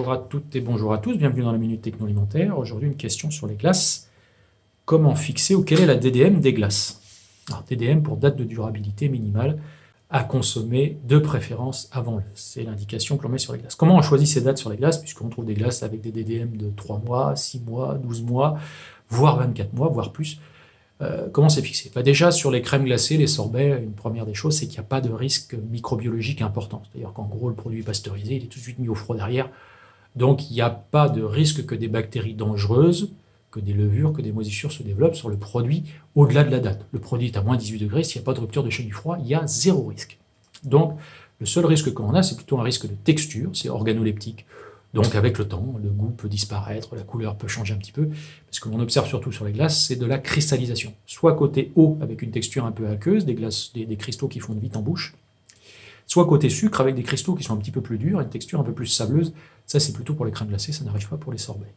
Bonjour à toutes et bonjour à tous, bienvenue dans la Minute Techno Alimentaire. Aujourd'hui, une question sur les glaces. Comment fixer ou quelle est la DDM des glaces? Alors, DDM pour date de durabilité minimale à consommer de préférence avant l'heure. C'est l'indication que l'on met sur les glaces. Comment on choisit ces dates sur les glaces, puisqu'on trouve des glaces avec des DDM de 3 mois, 6 mois, 12 mois, voire 24 mois, voire plus. Comment c'est fixé? Déjà, sur les crèmes glacées, les sorbets, une première des choses, c'est qu'il n'y a pas de risque microbiologique important. C'est-à-dire qu'en gros, le produit est pasteurisé, il est tout de suite mis au froid derrière. Donc, il n'y a pas de risque que des bactéries dangereuses, que des levures, que des moisissures se développent sur le produit au-delà de la date. Le produit est à moins 18 degrés, s'il n'y a pas de rupture de chaîne du froid, il y a zéro risque. Donc, le seul risque qu'on a, c'est plutôt un risque de texture, c'est organoleptique. Donc, avec le temps, le goût peut disparaître, la couleur peut changer un petit peu. Ce que l'on observe surtout sur les glaces, c'est de la cristallisation. Soit côté eau, avec une texture un peu aqueuse, des cristaux qui fondent vite en bouche, soit côté sucre, avec des cristaux qui sont un petit peu plus durs, une texture un peu plus sableuse. Ça, c'est plutôt pour les crèmes glacées, ça n'arrive pas pour les sorbets.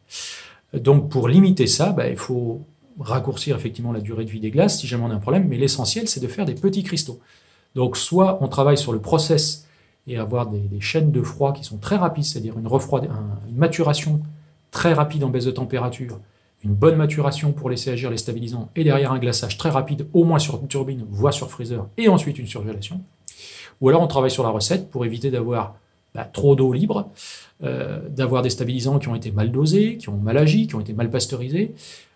Donc, pour limiter ça, il faut raccourcir effectivement la durée de vie des glaces si jamais on a un problème, mais l'essentiel, c'est de faire des petits cristaux. Donc, soit on travaille sur le process et avoir des chaînes de froid qui sont très rapides, c'est-à-dire une maturation très rapide en baisse de température, une bonne maturation pour laisser agir les stabilisants, et derrière un glaçage très rapide, au moins sur une turbine, voire sur freezer, et ensuite une surgélation. Ou alors on travaille sur la recette pour éviter d'avoir trop d'eau libre, d'avoir des stabilisants qui ont été mal dosés, qui ont mal agi, qui ont été mal pasteurisés,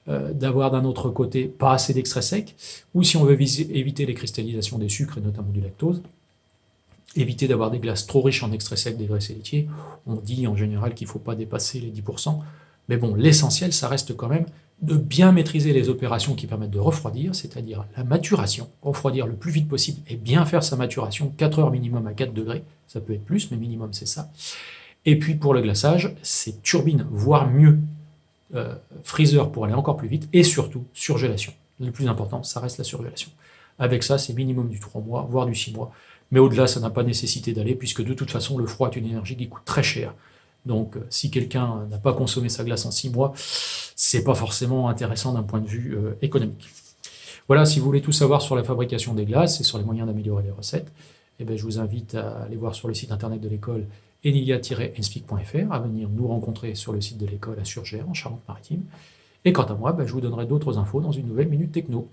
d'avoir d'un autre côté pas assez d'extrait sec, ou si on veut éviter les cristallisations des sucres et notamment du lactose, éviter d'avoir des glaces trop riches en extrait sec des graisses et laitiers. On dit en général qu'il ne faut pas dépasser les 10%, mais bon, l'essentiel, ça reste quand même de bien maîtriser les opérations qui permettent de refroidir, c'est-à-dire la maturation, refroidir le plus vite possible et bien faire sa maturation, 4 heures minimum à 4 degrés, ça peut être plus, mais minimum c'est ça. Et puis pour le glaçage, c'est turbine, voire mieux, freezer pour aller encore plus vite, et surtout surgélation. Le plus important, ça reste la surgélation. Avec ça, c'est minimum du 3 mois, voire du 6 mois, mais au-delà, ça n'a pas nécessité d'aller, puisque de toute façon, le froid est une énergie qui coûte très cher. Donc, si quelqu'un n'a pas consommé sa glace en 6 mois, c'est pas forcément intéressant d'un point de vue économique. Voilà, si vous voulez tout savoir sur la fabrication des glaces et sur les moyens d'améliorer les recettes, je vous invite à aller voir sur le site internet de l'école enilia-enspeak.fr, à venir nous rencontrer sur le site de l'école à Surgères, en Charente-Maritime. Et quant à moi, je vous donnerai d'autres infos dans une nouvelle Minute Techno.